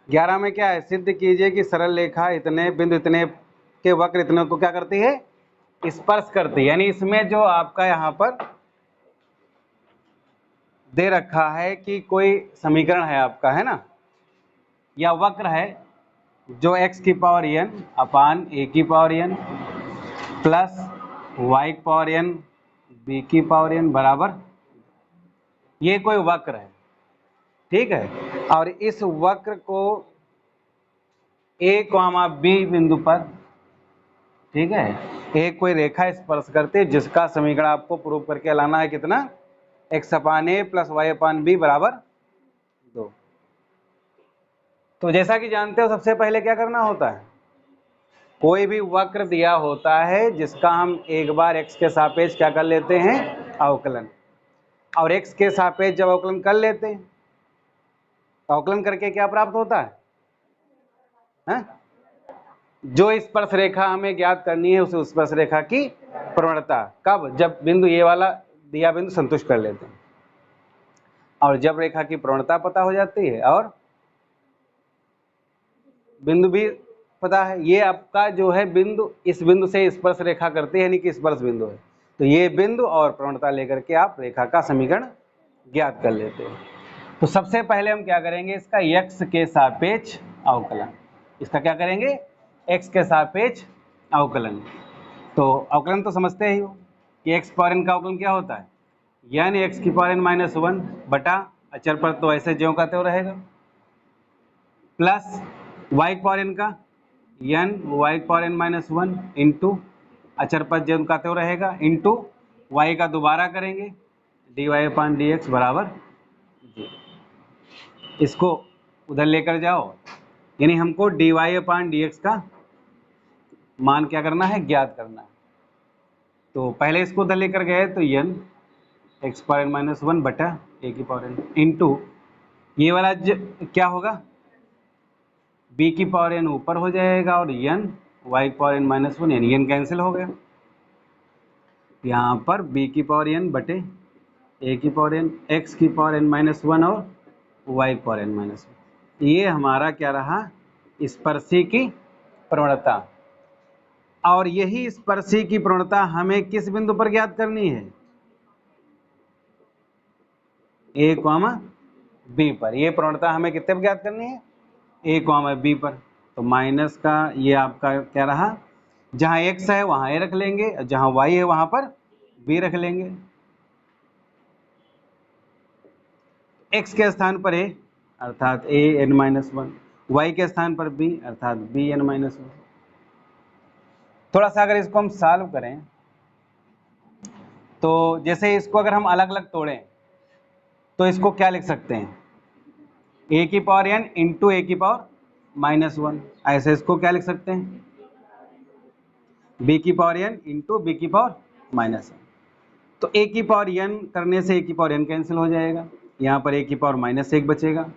11 में क्या है, सिद्ध कीजिए कि सरल रेखा इतने बिंदु इतने के वक्र इतने को क्या करती है, स्पर्श करती है। यानी इसमें जो आपका यहाँ पर दे रखा है कि कोई समीकरण है आपका, है ना, या वक्र है जो x की पावर n अपान a की पावर n प्लस y की पावर n b की पावर n बराबर, ये कोई वक्र है, ठीक है। और इस वक्र को a, b बिंदु पर, ठीक है, एक कोई रेखा स्पर्श करते है जिसका समीकरण आपको प्रूव करके लाना है कितना, x upon a plus y upon b बराबर 2। तो जैसा कि जानते हो सबसे पहले क्या करना होता है, कोई भी वक्र दिया होता है जिसका हम एक बार x के सापेक्ष क्या कर लेते हैं, अवकलन। और x के सापेक्ष जब अवकलन कर लेते हैं, अवकलन करके क्या प्राप्त होता है? जो स्पर्श रेखा हमें ज्ञात करनी है उस स्पर्श रेखा की प्रवणता, कब, जब बिंदु ये वाला दिया बिंदु संतुष्ट कर लेते हैं। और जब रेखा की प्रवणता पता हो जाती है और बिंदु भी पता है, ये आपका जो है बिंदु इस बिंदु से स्पर्श रेखा करती है, यानी कि स्पर्श बिंदु है, तो ये बिंदु और प्रवणता लेकर के आप रेखा का समीकरण ज्ञात कर लेते हैं। तो सबसे पहले हम क्या करेंगे, इसका x के सापेक्ष अवकलन, इसका क्या करेंगे, x के सापेक्ष अवकलन। तो अवकलन तो समझते ही हो कि x पावर n का अवकलन क्या होता है, यानी x की पावर n माइनस 1 बटा अचर पर तो ऐसे ज्यों का त्यों रहेगा, प्लस y की पावर n का n y की पावर n माइनस 1 इंटू अचर पर ज्यों का त्यों रहेगा, इंटू y का दोबारा करेंगे dy अपान dx बराबर 0। इसको उधर लेकर जाओ, यानी हमको dy अपान dx का मान क्या करना है, ज्ञात करना है। तो पहले इसको उधर लेकर गए तो n x power n minus 1 बटा a की पावर n इंटू ये वाला क्या होगा, b की पावर n ऊपर हो जाएगा और n y की पावर n माइनस 1, यानी n कैंसिल हो गया। यहाँ पर b की पावर n बटे a की पावर n, x की पावर n माइनस 1 और y की पावर n माइनस 1, ये हमारा क्या रहा, स्पर्शी की प्रवणता। और यही स्पर्शी की प्रवणता हमें किस बिंदु पर ज्ञात करनी है, a, b पर। ये प्रवणता हमें कितने पर ज्ञात करनी है, a, b पर। तो माइनस का ये आपका क्या रहा, जहाँ x है वहाँ a रख लेंगे, जहाँ y है वहाँ पर b रख लेंगे। x के स्थान पर a अर्थात a n माइनस 1, y के स्थान पर b अर्थात b n माइनस 1। थोड़ा सा अगर इसको हम सॉल्व करें तो जैसे इसको अगर हम अलग अलग तोड़ें तो इसको क्या लिख सकते हैं, a की पावर n इंटू a की पावर माइनस 1, ऐसे इसको क्या लिख सकते हैं, b की पावर n इंटू b की पावर माइनस 1। तो a की पावर n करने से a की पावर n कैंसिल हो जाएगा, यहाँ पर a की पावर माइनस 1 बचेगा,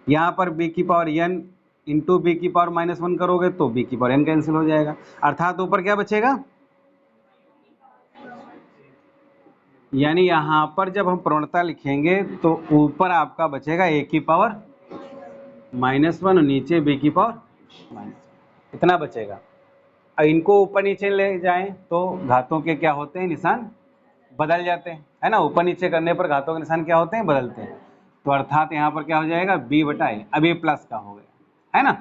यहाँ पर b की पावर n इंटू b की पावर माइनस 1 करोगे तो b की पावर n कैंसिल हो जाएगा, अर्थात ऊपर क्या बचेगा, यानी यहाँ पर जब हम प्रवणता लिखेंगे तो ऊपर आपका बचेगा a की पावर माइनस 1 और नीचे b की पावर माइनस 1, इतना बचेगा। और इनको ऊपर नीचे ले जाएं तो घातों के क्या होते हैं, निशान बदल जाते हैं, है ना, ऊपर नीचे करने पर घातों के निशान क्या होते हैं, बदलते हैं। तो अर्थात यहाँ पर क्या हो जाएगा, b बटा a, अब ये प्लस का हो गया, है ना।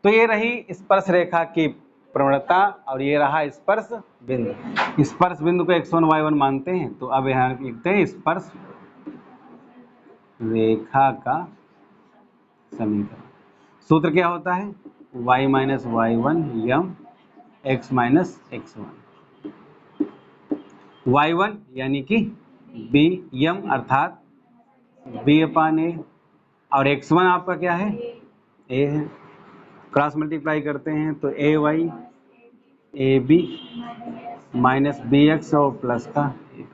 तो ये रही स्पर्श रेखा की प्रवणता और ये रहा स्पर्श बिंदु। स्पर्श बिंदु को x1 y1 मानते हैं, तो अब यहाँ लिखते हैं स्पर्श रेखा का समीकरण। सूत्र क्या होता है, y माइनस y1 यम x माइनस x1, y1 यानी कि b यम अर्थात b अपान a, और x1 आपका क्या है, a है, क्रॉस मल्टीप्लाई करते हैं तो a y a b minus b x और प्लस का a।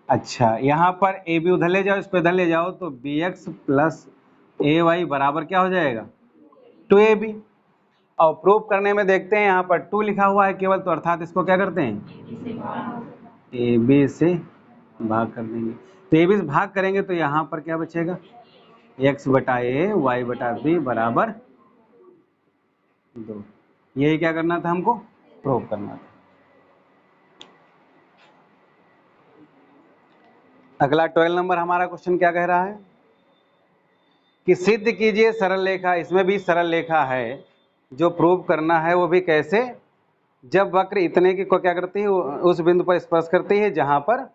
अच्छा, यहाँ पर ए बी उधर ले जाओ, इस पे इधर ले जाओ तो बी एक्स प्लस ए वाई बराबर क्या हो जाएगा, 2ab। और प्रूव करने में देखते हैं यहाँ पर 2 लिखा हुआ है केवल, तो अर्थात इसको क्या करते हैं, ए बी से भाग कर देंगे। तो ए बी से भाग करेंगे तो यहाँ पर क्या बचेगा, x बटा ए y बटा बी बराबर 2। यही क्या करना था हमको, प्रूव करना था। अगला 12 नंबर हमारा क्वेश्चन क्या कह रहा है कि सिद्ध कीजिए सरल रेखा, इसमें भी सरल रेखा है, जो प्रूव करना है वो भी कैसे, जब वक्र इतने की को क्या करती है, उस बिंदु पर स्पर्श करती है जहां पर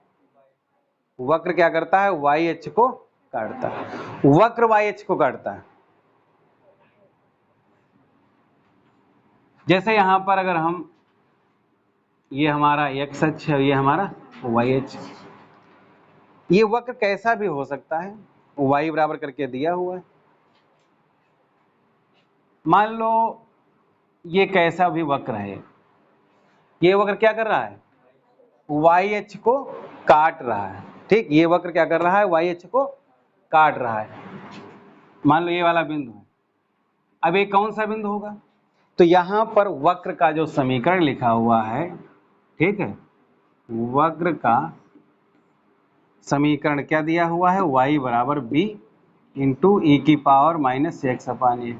वक्र क्या करता है, वाई एच को काटता है। वक्र वाई एच को काटता है। जैसे यहां पर अगर हम, ये हमारा एक्स अक्ष है, ये हमारा वाई एच, ये वक्र कैसा भी हो सकता है, वाई बराबर करके दिया हुआ है। मान लो ये कैसा भी वक्र है, ये वक्र क्या कर रहा है, वाई एच को काट रहा है। ठीक, ये वक्र क्या कर रहा है, वाई एच को काट रहा है। मान लो ये वाला बिंदु है। अब ये कौन सा बिंदु होगा, तो यहां पर वक्र का जो समीकरण लिखा हुआ है, ठीक है, वक्र का समीकरण क्या दिया हुआ है, y बराबर b इंटू ई की पावर माइनस एक्स अपान ए।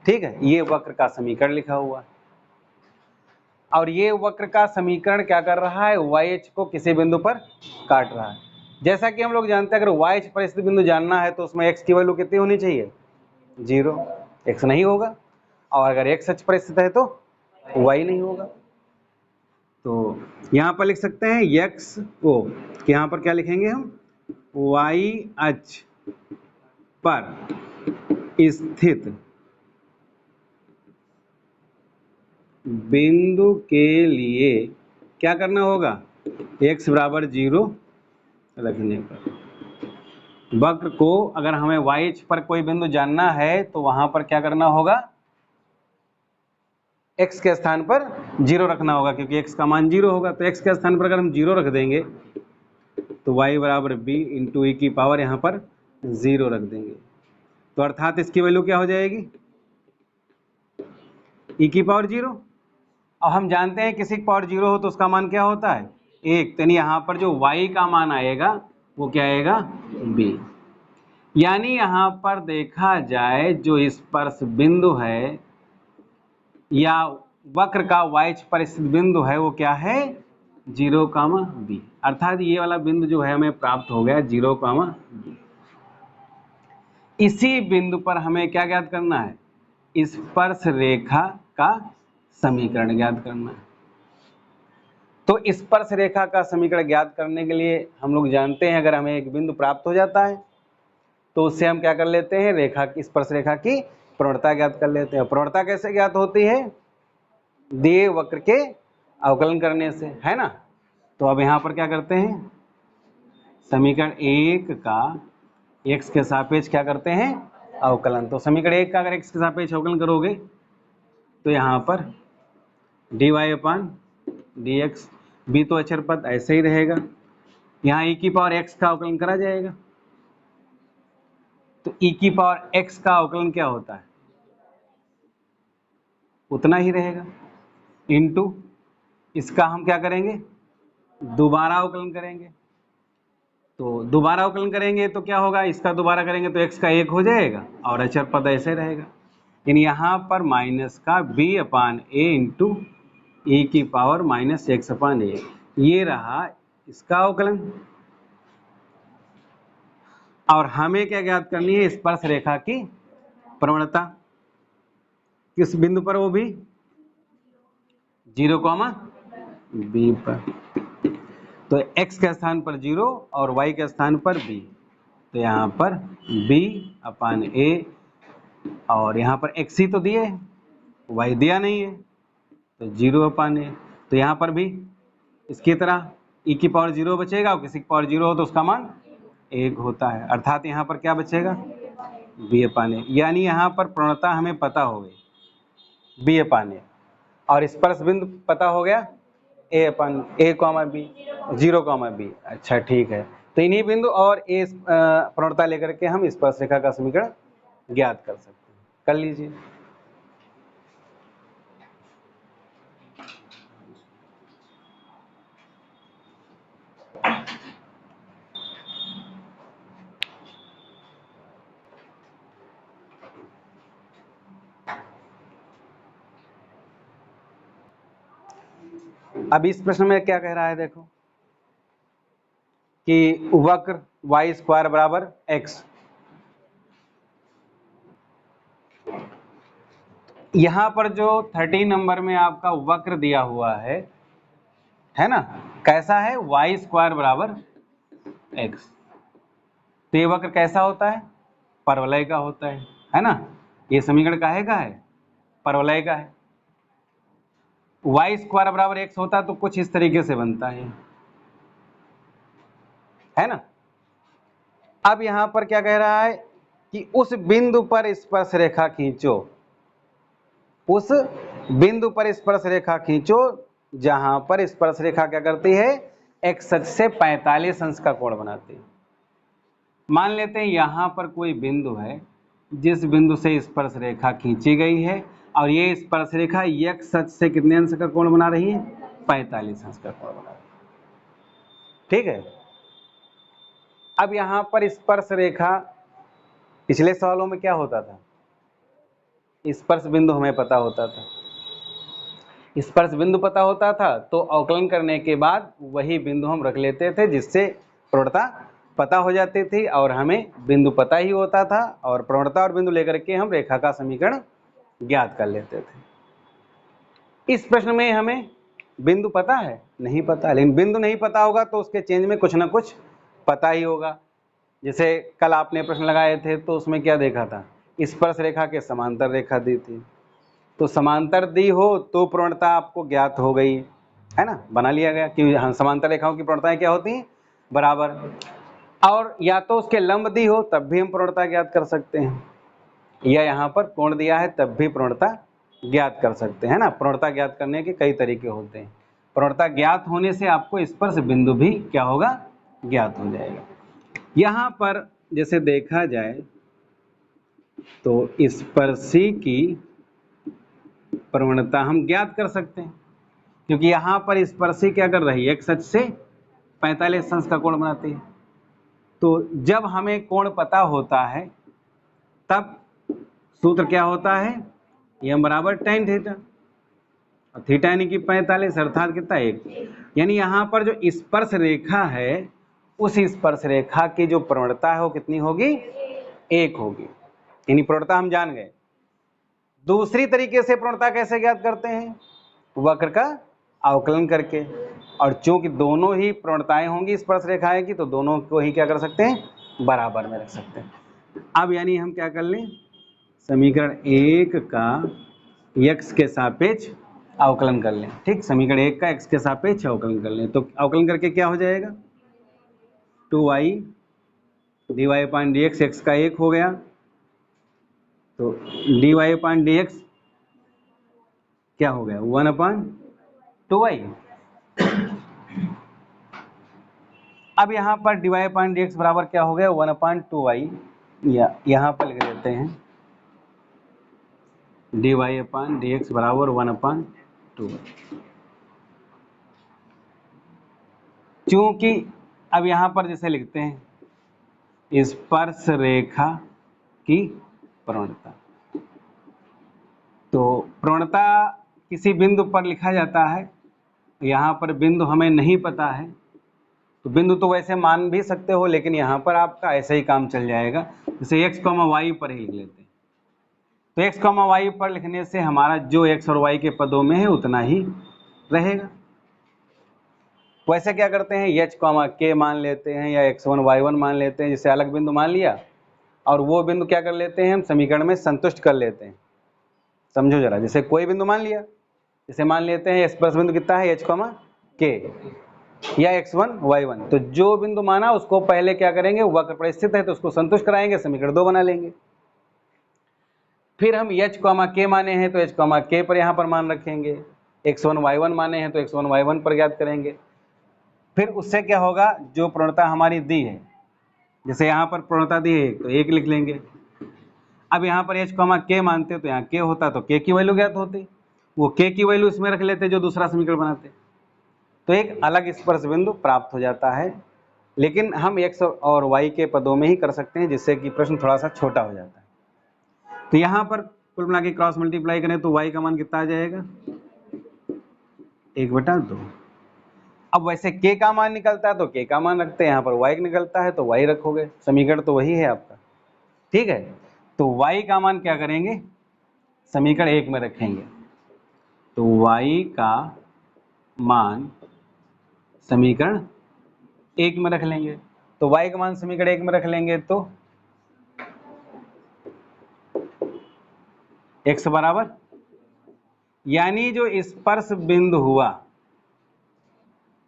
ठीक है, ये वक्र का समीकरण लिखा हुआ है। और ये वक्र का समीकरण क्या कर रहा है, वाई एच को किसी बिंदु पर काट रहा है। जैसा कि हम लोग जानते हैं, अगर वाई एच पर स्थित बिंदु जानना है तो उसमें एक्स की वैल्यू कितनी होनी चाहिए, 0। एक्स नहीं होगा, और अगर एक्स अक्ष पर स्थित है तो वाई नहीं होगा। तो यहाँ पर लिख सकते हैं एक्स ओ, यहाँ पर क्या लिखेंगे हम, वाई अक्ष पर स्थित बिंदु के लिए क्या करना होगा, x बराबर 0 रखने पर वक्र को, अगर हमें y पर कोई बिंदु जानना है तो वहां पर क्या करना होगा, x के स्थान पर 0 रखना होगा, क्योंकि x का मान 0 होगा। तो x के स्थान पर अगर हम 0 रख देंगे तो y बराबर b इंटू ई की पावर यहाँ पर 0 रख देंगे। तो अर्थात इसकी वैल्यू क्या हो जाएगी, ई की पावर 0। अब हम जानते हैं किसी की पावर 0 हो तो उसका मान क्या होता है, 1। तो यहाँ पर जो y का मान आएगा वो क्या आएगा, b। यानी यहाँ पर देखा जाए जो स्पर्श बिंदु है या वक्र का y पर स्थित बिंदु है वो क्या है, 0, b। अर्थात ये वाला बिंदु जो है हमें प्राप्त हो गया 0, b। इसी बिंदु पर हमें क्या ज्ञात करना है, स्पर्श रेखा का समीकरण ज्ञात करना है। तो स्पर्श रेखा का समीकरण ज्ञात करने के लिए हम लोग जानते हैं, अगर हमें एक बिंदु प्राप्त हो जाता है तो उससे हम क्या कर लेते हैं, रेखा की, स्पर्श रेखा की प्रवणता ज्ञात कर लेते हैं। प्रवणता कैसे ज्ञात होती है, दिए वक्र के अवकलन करने से, है ना। तो अब यहाँ पर क्या करते हैं, समीकरण 1 का x के सापेक्ष क्या करते हैं, अवकलन। तो समीकरण 1 का अगर x के सापेक्ष अवकलन करोगे तो यहाँ पर dy अपान dx, b तो अचर पद ऐसे ही रहेगा, यहाँ e की पावर x का अवकलन करा जाएगा। तो e की पावर x का अवकलन क्या होता है, उतना ही रहेगा, इनटू इसका हम क्या करेंगे, दोबारा अवकलन करेंगे। तो दोबारा अवकलन करेंगे तो क्या होगा, इसका दोबारा करेंगे तो x का 1 हो जाएगा और अचर पद ऐसे रहेगा। यानी यहाँ पर माइनस का b अपान ए इंटू ई की पावर माइनस एक्स अपान ए, ये रहा इसका अवकलन। और हमें क्या ज्ञात करनी है, स्पर्श रेखा की प्रवणता, किस बिंदु पर, वो भी 0, b पर। तो x के स्थान पर 0 और y के स्थान पर b, तो यहाँ पर b अपान a, और यहाँ पर x ही तो दिए, y दिया नहीं है, तो 0 अपान a। तो यहाँ पर भी इसकी तरह e की पावर 0 बचेगा, और किसी की पावर 0 हो तो उसका मान 1 होता है। अर्थात यहाँ पर क्या बचेगा, b अपान a। यानी यहाँ पर प्रवणता हमें पता हो गई, b अपान a, और स्पर्श बिंदु पता हो गया, a upon a, b, 0, b। अच्छा ठीक है, तो इन्हीं बिंदु और a प्रवणता लेकर के हम स्पर्श रेखा का समीकरण ज्ञात कर सकते हैं। कर लीजिए। अब इस प्रश्न में क्या कह रहा है, देखो कि वक्र y स्क्वायर बराबर x, यहां पर जो 13 नंबर में आपका वक्र दिया हुआ है ना, कैसा है, y स्क्वायर बराबर x। तो ये वक्र कैसा होता है, परवलय का होता है ना। ये समीकरण काहे का है, परवलय का है। y स्क्वायर बराबर x होता तो कुछ इस तरीके से बनता है ना। अब यहां पर क्या कह रहा है कि उस बिंदु पर स्पर्श रेखा खींचो, उस बिंदु पर स्पर्श रेखा खींचो जहां पर स्पर्श रेखा क्या करती है, x अक्ष से 45 अंश का कोण बनाती है। मान लेते हैं यहां पर कोई बिंदु है जिस बिंदु से स्पर्श रेखा खींची गई है और ये स्पर्श रेखा x अक्ष से कितने अंश का कोण बना रही है, 45 अंश का कोण बना रही है। ठीक है। अब यहां पर स्पर्श रेखा, पिछले सवालों में क्या होता था, स्पर्श बिंदु हमें पता होता था, स्पर्श बिंदु पता होता था तो अवकलन करने के बाद वही बिंदु हम रख लेते थे जिससे प्रवणता पता हो जाती थी और हमें बिंदु पता ही होता था और प्रवणता और बिंदु लेकर के हम रेखा का समीकरण ज्ञात कर लेते थे। इस प्रश्न में हमें बिंदु पता है, नहीं पता, लेकिन बिंदु नहीं पता होगा तो उसके चेंज में कुछ ना कुछ पता ही होगा। जैसे कल आपने प्रश्न लगाए थे तो उसमें क्या देखा था, स्पर्श रेखा के समांतर रेखा दी थी, तो समांतर दी हो तो प्रवणता आपको ज्ञात हो गई है ना, बना लिया गया कि हाँ समांतर रेखाओं की प्रवणताएं क्या होती हैं, बराबर। और या तो उसके लंब दी हो तब भी हम प्रवणता ज्ञात कर सकते हैं, या यहाँ पर कोण दिया है तब भी प्रवणता ज्ञात कर सकते हैं ना। प्रवणता ज्ञात करने के कई तरीके होते हैं। प्रवणता ज्ञात होने से आपको स्पर्श बिंदु भी क्या होगा, ज्ञात हो जाएगा। यहाँ पर जैसे देखा जाए तो स्पर्शी की प्रवणता हम ज्ञात कर सकते हैं क्योंकि यहाँ पर स्पर्शी क्या कर रही है, x अक्ष से 45 अंश का कोण बनाती है। तो जब हमें कोण पता होता है तब सूत्र क्या होता है, m बराबर tan थीटा, और थीटा यानी कि 45 अर्थात कितना, 1। यानी यहाँ पर जो स्पर्श रेखा है उस स्पर्श रेखा की जो प्रवणता है वो कितनी होगी, 1 होगी। यानी प्रवणता हम जान गए। दूसरी तरीके से प्रवणता कैसे ज्ञात करते हैं, वक्र का अवकलन करके, और चूंकि दोनों ही प्रवणताएं होंगी स्पर्श रेखाएं की तो दोनों को ही क्या कर सकते हैं, बराबर में रख सकते हैं। अब यानी हम क्या कर लें, समीकरण 1 का x के सापेक्ष अवकलन कर लें। ठीक, समीकरण 1 का x के सापेक्ष अवकलन कर लें तो अवकलन करके क्या हो जाएगा, 2y dy/dx, x का 1 हो गया तो dy/dx क्या हो गया, 1/2y। अब यहाँ पर dy/dx बराबर क्या हो गया, 1/2y, या यहाँ पर लिख देते हैं dy/dx बराबर 1/2y। क्योंकि अब यहाँ पर जैसे लिखते हैं स्पर्श रेखा की प्रवणता, तो प्रवणता किसी बिंदु पर लिखा जाता है, यहाँ पर बिंदु हमें नहीं पता है तो बिंदु तो वैसे मान भी सकते हो लेकिन यहाँ पर आपका ऐसे ही काम चल जाएगा, जैसे x, y पर ही लिख लेते हैं। तो x, y पर लिखने से हमारा जो x और y के पदों में है उतना ही रहेगा। वैसे क्या करते हैं, h, k मान लेते हैं या x1 y1 मान लेते हैं, जिसे अलग बिंदु मान लिया और वो बिंदु क्या कर लेते हैं हम समीकरण में संतुष्ट कर लेते हैं। समझो जरा, जैसे कोई बिंदु मान लिया, जैसे मान लेते हैं स्पर्श बिंदु कितना है, h, k या x1 y1, तो जो बिंदु माना उसको पहले क्या करेंगे, वक्र पर स्थित है तो उसको संतुष्ट कराएंगे, समीकरण 2 बना लेंगे। फिर हम h, k माने हैं तो h, k पर यहाँ पर मान रखेंगे, x1 y1 माने हैं तो x1 y1 पर ज्ञात करेंगे। फिर उससे क्या होगा, जो प्रवणता हमारी दी है, जैसे यहाँ पर प्रवणता दी है तो 1 लिख लेंगे। अब यहाँ पर h, k मानते तो यहाँ k होता तो k की वैल्यू ज्ञात होती, वो k की वैल्यू इसमें रख लेते जो दूसरा समीकरण बनाते, तो एक अलग स्पर्श बिंदु प्राप्त हो जाता है। लेकिन हम x और y के पदों में ही कर सकते हैं जिससे कि प्रश्न थोड़ा सा छोटा हो जाता है। तो यहाँ पर कुल मिला के क्रॉस मल्टीप्लाई करें तो y का मान कितना आ जाएगा, 1/2। अब वैसे k का मान निकलता है तो k का मान रखते हैं, यहाँ पर y निकलता है तो y रखोगे, समीकरण तो वही है आपका। ठीक है, तो y का मान क्या करेंगे, समीकरण 1 में रखेंगे, तो y का मान समीकरण 1 में रख लेंगे। तो y का मान समीकरण 1 में रख लेंगे तो x बराबर, यानी जो स्पर्श बिंदु हुआ,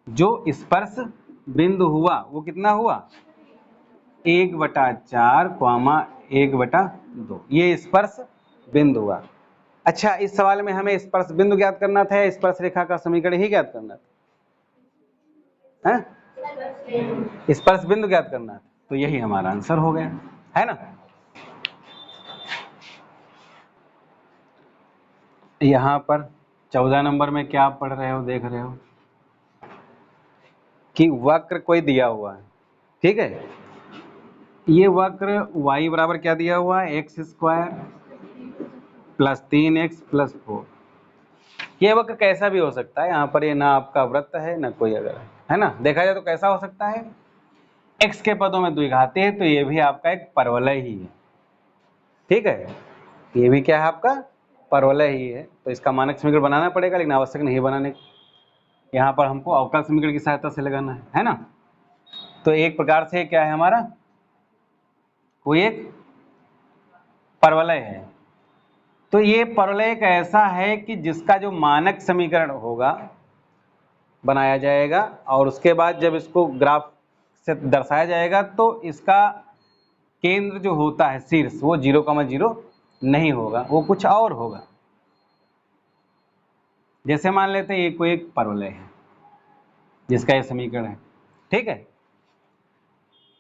जो स्पर्श बिंदु हुआ वो कितना हुआ, 1/4, 1/2, ये स्पर्श बिंदु हुआ। अच्छा, इस सवाल में हमें स्पर्श बिंदु ज्ञात करना था या स्पर्श रेखा का समीकरण ही ज्ञात करना था, स्पर्श बिंदु ज्ञात करना था, तो यही हमारा आंसर हो गया, है ना। यहाँ पर 14 नंबर में क्या आप पढ़ रहे हो, देख रहे हो कि वक्र कोई दिया हुआ है, ठीक है, ये वक्र y बराबर क्या दिया हुआ है, x² + 3x + 4। ये वक्र कैसा भी हो सकता है, यहाँ पर ये ना आपका वृत्त है ना कोई, अगर है ना देखा जाए तो कैसा हो सकता है, x के पदों में द्विघाती है तो ये भी आपका एक परवलय ही है, ठीक है, ये भी क्या है आपका परवलय ही है। तो इसका मानक समीकरण बनाना पड़ेगा, लेकिन आवश्यक नहीं बनाने, यहाँ पर हमको अवकल समीकरण की सहायता से लगाना है ना। तो एक प्रकार से क्या है हमारा, कोई एक परवलय है। तो ये परवलय एक ऐसा है कि जिसका जो मानक समीकरण होगा बनाया जाएगा, और उसके बाद जब इसको ग्राफ से दर्शाया जाएगा तो इसका केंद्र जो होता है शीर्ष, वो 0,0 नहीं होगा, वो कुछ और होगा। जैसे मान लेते हैं ये कोई एक परवलय है जिसका ये समीकरण है, ठीक है।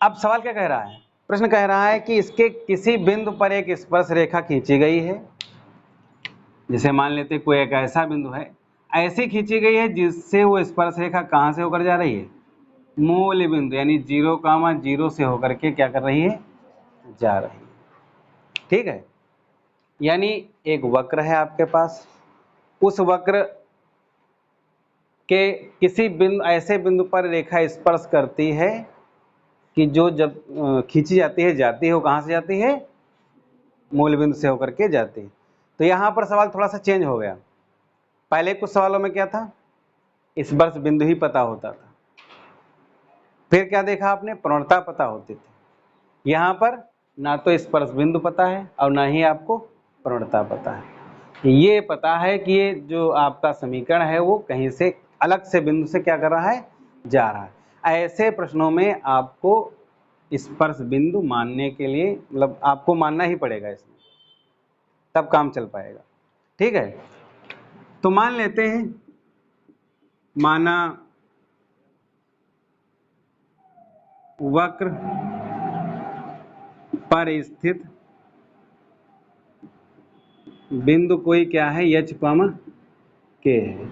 अब सवाल क्या कह रहा है, प्रश्न कह रहा है कि इसके किसी बिंदु पर एक स्पर्श रेखा खींची गई है, जैसे मान लेते हैं कोई एक ऐसा बिंदु है, ऐसी खींची गई है जिससे वो स्पर्श रेखा कहाँ से होकर जा रही है, मूल बिंदु यानी 0,0 से होकर के क्या कर रही है, जा रही है, ठीक है। यानी एक वक्र है आपके पास, उस वक्र के किसी बिंदु, ऐसे बिंदु पर रेखा स्पर्श करती है कि जो जब खींची जाती है, जाती है, वो कहाँ से जाती है, मूल बिंदु से होकर के जाती है। तो यहाँ पर सवाल थोड़ा सा चेंज हो गया, पहले कुछ सवालों में क्या था, स्पर्श बिंदु ही पता होता था, फिर क्या देखा आपने, प्रवणता पता होती थी। यहाँ पर ना तो स्पर्श बिंदु पता है और ना ही आपको प्रवणता पता है, ये पता है कि ये जो आपका समीकरण है वो कहीं से अलग से बिंदु से क्या कर रहा है, जा रहा है। ऐसे प्रश्नों में आपको स्पर्श बिंदु मानने के लिए, मतलब आपको मानना ही पड़ेगा इसमें, तब काम चल पाएगा, ठीक है। तो मान लेते हैं, माना वक्र पर स्थित बिंदु कोई क्या है, h, k है,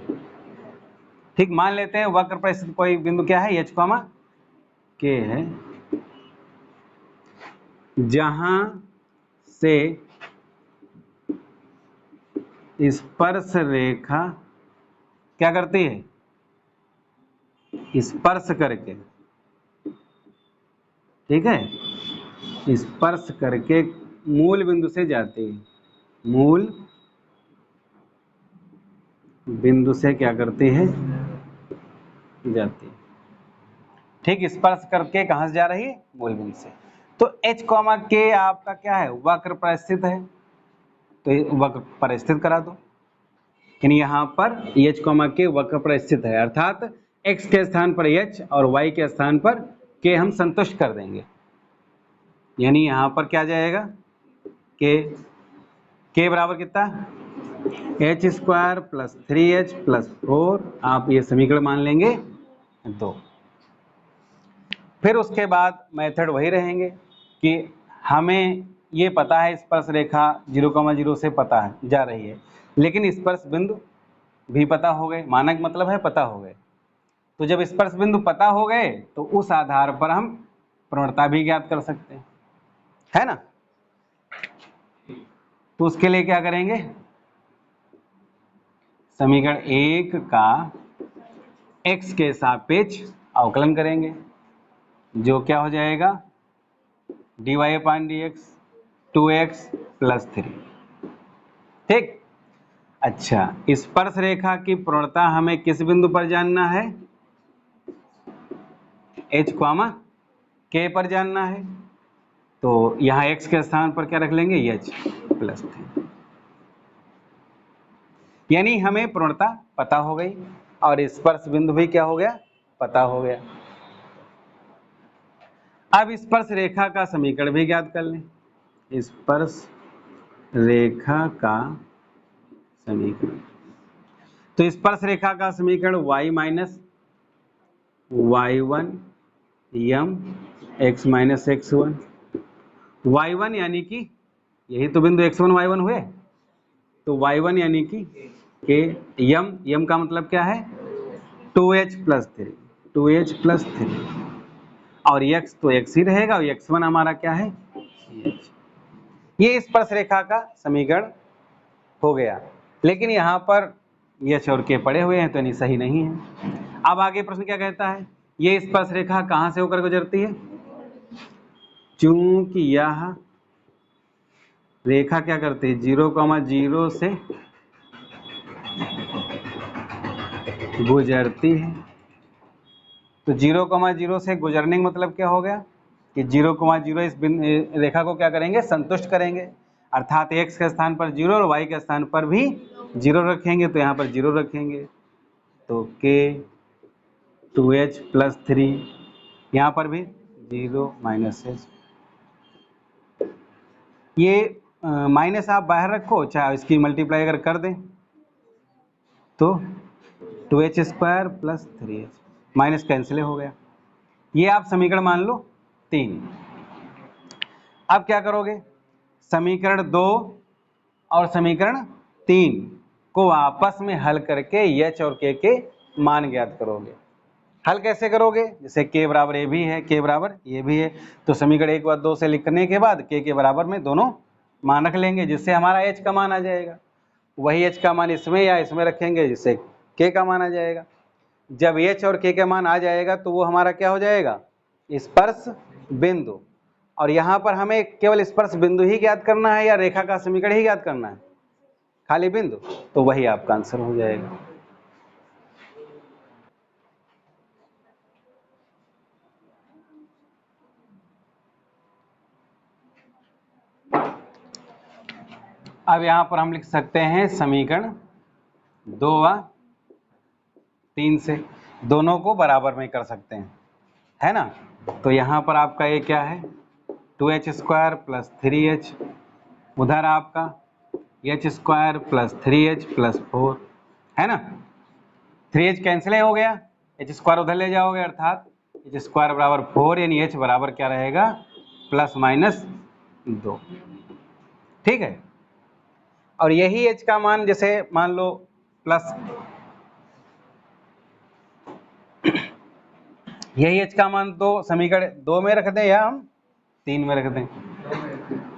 ठीक। मान लेते हैं वक्र पर स्थित कोई बिंदु क्या है, h, k है, जहां से स्पर्श रेखा क्या करती है, स्पर्श करके, ठीक है, स्पर्श करके मूल बिंदु से जाती है, मूल बिंदु से क्या करती है, जाती है, ठीक। स्पर्श करके कहां से जा रही है, मूल बिंदु से। तो h, k आपका क्या है, वक्र पर स्थित है, तो वक्र पर स्थित करा दो, यानी यहाँ पर h, k वक्र पर स्थित है, अर्थात x के स्थान पर h और y के स्थान पर k हम संतुष्ट कर देंगे, यानी यहाँ पर क्या जाएगा, k बराबर कितना, h² + 3h + 4, आप ये समीकरण मान लेंगे 2। फिर उसके बाद मेथड वही रहेंगे कि हमें ये पता है स्पर्श रेखा 0,0 से पता है जा रही है, लेकिन स्पर्श बिंदु भी पता हो गए, मानक मतलब है पता हो गए। तो जब स्पर्श बिंदु पता हो गए तो उस आधार पर हम प्रवणता भी ज्ञात कर सकते हैं, है ना। तो उसके लिए क्या करेंगे, समीकरण 1 का x के सापेक्ष अवकलन करेंगे, जो क्या हो जाएगा dy अपान dx 2x प्लस 3। ठीक। अच्छा, स्पर्श रेखा की पूर्णता हमें किस बिंदु पर जानना है? h, k पर जानना है। तो यहाँ x के स्थान पर क्या रख लेंगे? h plus 3। यानी हमें पूर्णता पता हो गई और स्पर्श बिंदु भी क्या हो गया? पता हो गया। अब स्पर्श रेखा का समीकरण भी ज्ञात कर लें। स्पर्श रेखा का समीकरण, तो स्पर्श रेखा का समीकरण y माइनस y1 यम x माइनस x1, y1 यानी कि यही तो बिंदु x1 y1 हुए, तो y1 यानी कि के यम का मतलब क्या है? 2h प्लस 3, 2h प्लस 3, और x तो x ही रहेगा और x1 हमारा क्या है? h। ये स्पर्श रेखा का समीकरण हो गया, लेकिन यहाँ पर h और k पड़े हुए हैं तो नहीं, सही नहीं है। अब आगे प्रश्न क्या कहता है? ये स्पर्श रेखा कहाँ से होकर गुजरती है? चूंकि यह रेखा क्या करती है? 0,0 से गुजरती है। तो 0,0 से गुजरने का मतलब क्या हो गया कि 0,0 इस रेखा को क्या करेंगे? संतुष्ट करेंगे, अर्थात x के स्थान पर 0 और y के स्थान पर भी 0 रखेंगे, तो यहाँ पर 0 रखेंगे, तो k 2h प्लस 3, यहाँ पर भी 0 माइनस h। ये माइनस आप बाहर रखो, चाहे इसकी मल्टीप्लाई अगर कर दें तो 2h square plus 3h, minus cancel हो गया। ये आप समीकरण मान लो 3। अब क्या करोगे? समीकरण 2 और समीकरण 3 को आपस में हल करके h और k के मान ज्ञात करोगे। हल कैसे करोगे? जैसे k बराबर a भी है, k बराबर ये भी है, तो समीकरण 1 व 2 से लिखने के बाद k के बराबर में दोनों मान रख लेंगे, जिससे हमारा h का मान आ जाएगा। वही h का मान इसमें या इसमें रखेंगे, जिससे k का मान आ जाएगा। जब h और k का मान आ जाएगा तो वो हमारा क्या हो जाएगा? स्पर्श बिंदु। और यहाँ पर हमें केवल स्पर्श बिंदु ही ज्ञात करना है या रेखा का समीकरण ही ज्ञात करना है? खाली बिंदु, तो वही आपका आंसर हो जाएगा। अब यहाँ पर हम लिख सकते हैं समीकरण 2 व 3 से, दोनों को बराबर में कर सकते हैं, है ना? तो यहाँ पर आपका ये क्या है? 2h स्क्वायर प्लस 3h, उधर आपका h square plus 3h plus 4, है ना? 3h कैंसिल हो गया, h स्क्वायर उधर ले जाओगे, अर्थात h स्क्वायर बराबर 4, यानी h बराबर क्या रहेगा? Plus minus 2। ठीक है। और यही h का मान, जैसे मान लो प्लस, यही h का मान तो समीकरण 2 में रख दें या हम 3 में रख दें,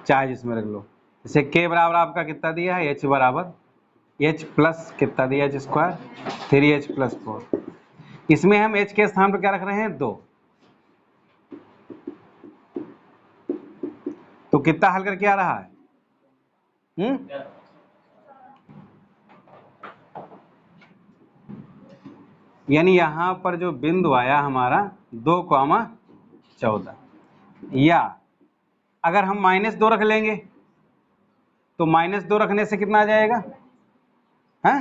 चाहे जिसमें रख लो। जैसे k बराबर आपका कितना दिया है? h बराबर h प्लस कितना दिया? h square 3h plus 4। इसमें हम h के स्थान पर क्या रख रहे हैं? 2। तो कितना हल करके आ रहा है? यानी यहाँ पर जो बिंदु आया हमारा 2,14, या अगर हम -2 रख लेंगे तो -2 रखने से कितना आ जाएगा? हैं?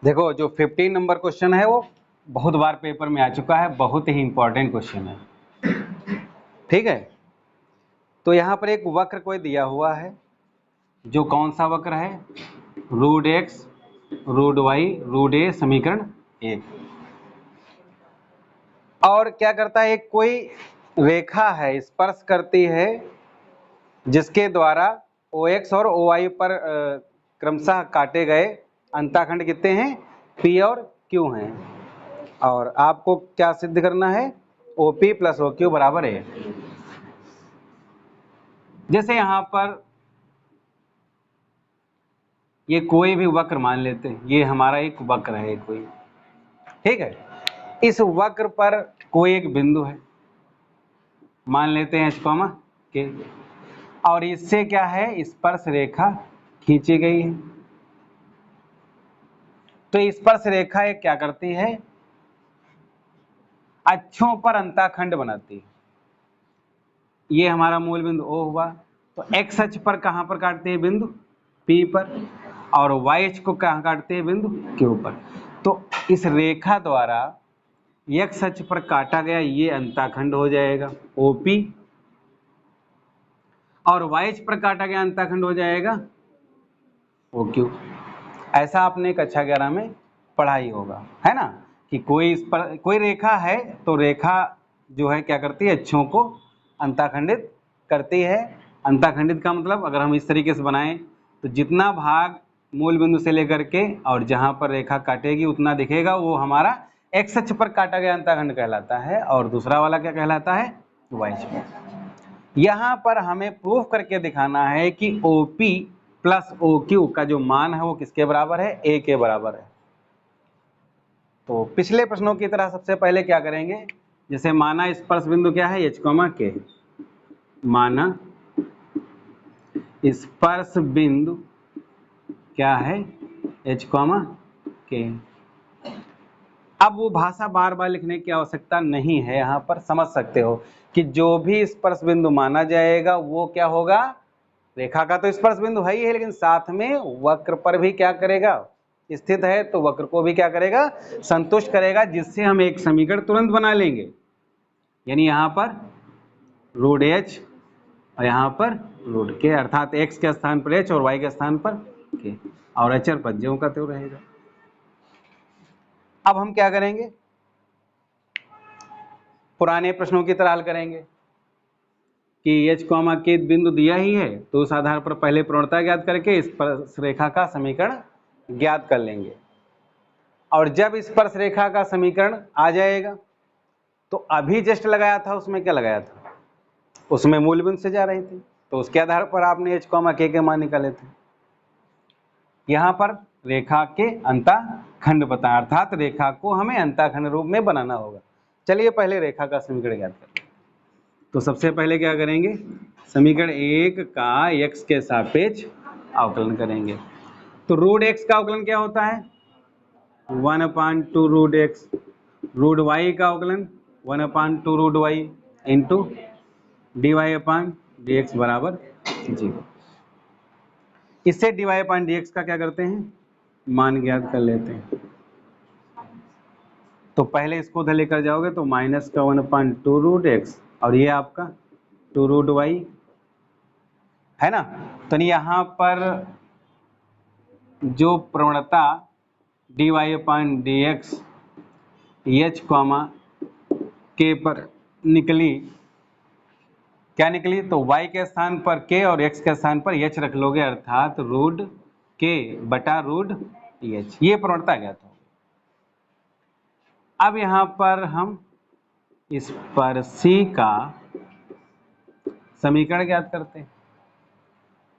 देखो, जो 15 नंबर क्वेश्चन है वो बहुत बार पेपर में आ चुका है, बहुत ही इंपॉर्टेंट क्वेश्चन है। ठीक है। तो यहाँ पर एक वक्र कोई दिया हुआ है, जो कौन सा वक्र है? √x √y √a, समीकरण 1। और क्या करता है? एक कोई रेखा है, स्पर्श करती है, जिसके द्वारा OX और OY पर क्रमशः काटे गए अंताखंड कितने हैं? P और Q हैं। और आपको क्या सिद्ध करना है? OP प्लस OQ बराबर है। जैसे यहाँ पर ये कोई भी वक्र मान लेते हैं, ये हमारा एक वक्र है कोई, ठीक है। इस वक्र पर कोई एक बिंदु है, मान लेते हैं h, के, और इससे क्या है, स्पर्श रेखा खींची गई है। तो स्पर्श रेखा एक क्या करती है, अक्षों पर अंताखंड बनाती है। ये हमारा मूल बिंदु O हुआ, तो x अक्ष पर कहां पर काटते हैं बिंदु, P पर, और y अक्ष को कहां काटते हैं बिंदु, Q पर। तो इस रेखा द्वारा x अक्ष पर काटा गया ये अंताखंड हो जाएगा OP, और y अक्ष पर काटा गया अंताखंड हो जाएगा OQ। ऐसा आपने कक्षा 11 में पढ़ा ही होगा, है ना, कि कोई रेखा है तो रेखा जो है क्या करती है, अक्षों को अंताखंडित करती है। अंताखंडित का मतलब अगर हम इस तरीके से बनाएं तो जितना भाग मूल बिंदु से लेकर के और जहां पर रेखा काटेगी उतना दिखेगा, वो हमारा x अक्ष पर काटा गया अंताखंड कहलाता है, और दूसरा वाला क्या कहलाता है, y अक्ष पर। यहाँ पर हमें प्रूफ करके दिखाना है कि OP प्लस OQ का जो मान है वो किसके बराबर है, A के बराबर है। तो पिछले प्रश्नों की तरह सबसे पहले क्या करेंगे, जैसे माना स्पर्श बिंदु क्या है, h, K, माना स्पर्श बिंदु क्या है, h, K। अब वो भाषा बार बार लिखने की आवश्यकता नहीं है, यहाँ पर समझ सकते हो कि जो भी स्पर्श बिंदु माना जाएगा वो क्या होगा, रेखा का तो स्पर्श बिंदु है ही है, लेकिन साथ में वक्र पर भी क्या करेगा, स्थित है, तो वक्र को भी क्या करेगा, संतुष्ट करेगा, जिससे हम एक समीकरण तुरंत बना लेंगे। यानी यहाँ पर रूट h और यहाँ पर रूट k, अर्थात x के स्थान पर h और y के स्थान पर k, और अचर पद ज्यों का त्यों रहेगा। अब हम क्या करेंगे, पुराने प्रश्नों की तरह हल करेंगे कि h, k बिंदु दिया ही है, तो उस आधार पर पहले प्रवणता ज्ञात करके स्पर्श रेखा का समीकरण ज्ञात कर लेंगे। और जब स्पर्श रेखा का समीकरण आ जाएगा, तो अभी जस्ट लगाया था उसमें क्या लगाया था, उसमें मूल बिंदु से जा रही थी, तो उसके आधार पर आपने h, k के मान निकाले थे। यहाँ पर रेखा के अंताखंड बताएं, अर्थात रेखा को हमें अंताखंड रूप में बनाना होगा। चलिए पहले रेखा का समीकरण ज्ञात करते हैं। तो सबसे पहले क्या करेंगे, समीकरण 1 का x के सापेक्ष अवकलन करेंगे। तो रूट x का अवकलन क्या होता है, 1/2 रूट x, रूट y का अवकलन 1/2 रूट y इंटू dy/dx बराबर 0। इससे dy/dx का क्या करते हैं, मान ज्ञात कर लेते हैं। तो पहले इसको उधर लेकर जाओगे तो माइनस का 1/2 रूट x, और ये आपका 2 रूट y है ना। तो यहाँ पर जो प्रवणता dy/dx h, k पर निकली, क्या निकली, तो y के स्थान पर k और x के स्थान पर h रख लोगे, अर्थात रूट k बटा रूट h, ये प्रवणता ज्ञात हो। अब यहाँ पर हम स्पर्शी का समीकरण ज्ञात करते हैं।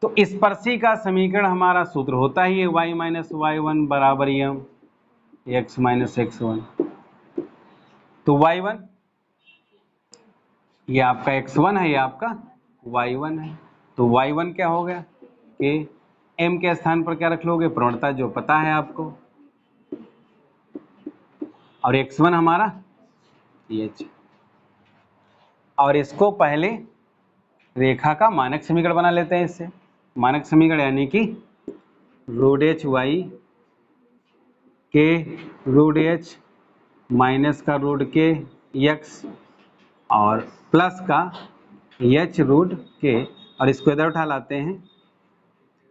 तो स्पर्शी का समीकरण हमारा सूत्र होता ही है y माइनस y1 बराबर m x माइनस x1। तो y1 ये आपका x1 है, ये आपका y1 है। तो y1 क्या हो गया, कि m के स्थान पर क्या रख लोगे, प्रवणता जो पता है आपको, और x1 हमारा h, और इसको पहले रेखा का मानक समीकरण बना लेते हैं। इससे मानक समीकरण यानी कि रूट h y के रूट h माइनस का रूट के x और प्लस का h रूट के, और इसको इधर उठा लाते हैं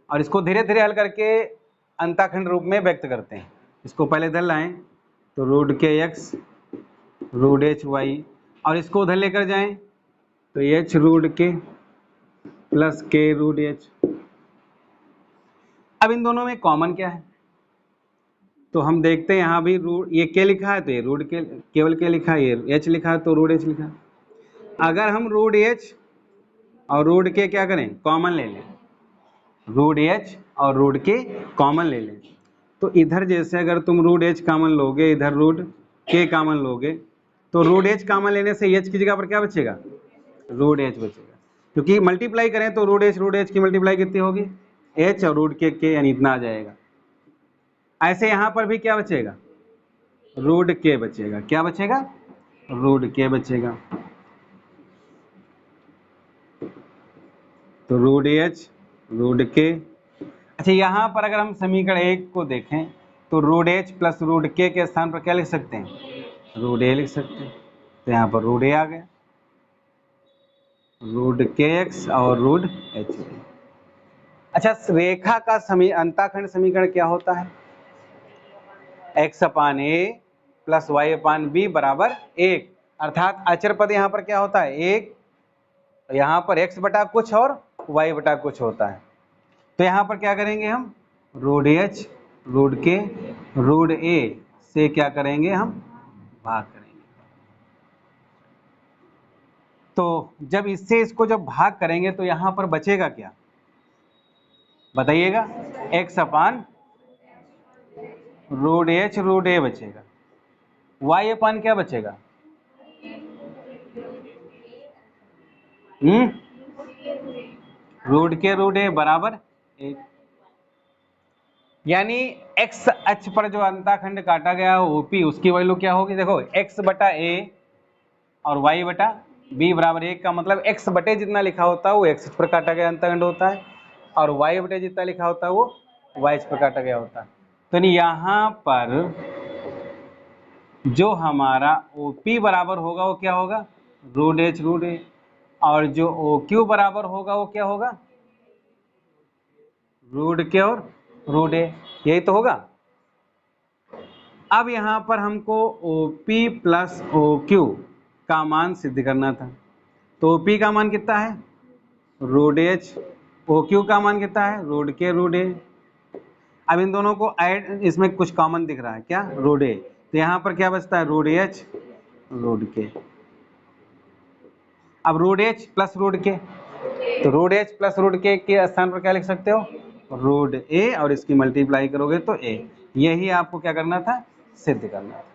और इसको धीरे धीरे हल करके अंताखंड रूप में व्यक्त करते हैं। इसको पहले इधर लाएं तो रूट के x रूट h y, और इसको उधर लेकर जाएं तो h रूट के प्लस के रूट h। अब इन दोनों में कॉमन क्या है, तो हम देखते हैं यहाँ भी रूट, ये के लिखा है तो ये रूट के, केवल के लिखा है, ये h लिखा है तो रूट h लिखा है। अगर हम रूट h और रूट के क्या करें, कॉमन ले लें, रूट एच और रूट के कॉमन ले लें। तो इधर जैसे अगर तुम रूट एच कॉमन लोगे, इधर रूट के कॉमन लोगे, तो रूट एच कॉमन लेने से एच की जगह पर क्या बचेगा? रूट एच बचेगा, क्योंकि मल्टीप्लाई करें तो रूट एच की मल्टीप्लाई कितनी होगी? एच और रूट के यानी इतना आ जाएगा। ऐसे यहां पर भी क्या बचेगा? रूट के बचेगा। क्या बचेगा? रूट के बचेगा। तो रूट एच रूट के। अच्छा, यहां पर अगर हम समीकरण 1 को देखें तो रूट एच प्लस रूट के स्थान पर क्या लिख सकते हैं? रूट ए लिख सकते हैं। तो यहां पर रूट ए आ गया, रूट के एक्स और रूट एच। अच्छा, रेखा का अंताखंड समीकरण क्या होता है? एक्स अपान ए प्लस वाई अपान बी बराबर 1। अर्थात अचर पद यहाँ पर क्या होता है? 1। यहाँ पर एक्स बटा कुछ और वाई बटा कुछ होता है। तो यहाँ पर क्या करेंगे हम? रूट एच रूट के रूट ए से क्या करेंगे हम? भाग करेंगे। तो जब इससे इसको जब भाग करेंगे तो यहाँ पर बचेगा क्या? बताइएगा। X upon root h root a बचेगा। वाई अपान क्या बचेगा? रूट के रूट ए बराबर 1। यानी एक्स अक्ष पर जो अंताखंड काटा गया ओपी, उसकी वैल्यू क्या होगी? देखो, एक्स बटा ए और वाई बटा बी बराबर 1 का मतलब एक्स बटे जितना लिखा होता है वो एक्स पर काटा गया अंतखंड होता है, और वाई बटे जितना लिखा होता है वो वाई पर काटा गया होता है। तो यहाँ पर जो हमारा OP बराबर होगा वो क्या होगा? रूट एच रूट ए। और जो OQ बराबर होगा वो क्या होगा? रूट के और रूट ए। यही तो होगा। अब यहाँ पर हमको OP प्लस OQ का मान सिद्ध करना था। तो OP का मान कितना है? Root H. OQ का मान कितना है? रूट के रूट ए। अब इन दोनों को ऐड, इसमें कुछ कॉमन दिख रहा है क्या? रूट ए। तो यहाँ पर क्या बचता है? रूट एच रूट के। अब रूट एच प्लस रूट के, तो रूट एच प्लस रूट के स्थान पर क्या लिख सकते हो? रूट ए, और इसकी मल्टीप्लाई करोगे तो ए। यही आपको क्या करना था? सिद्ध करना था।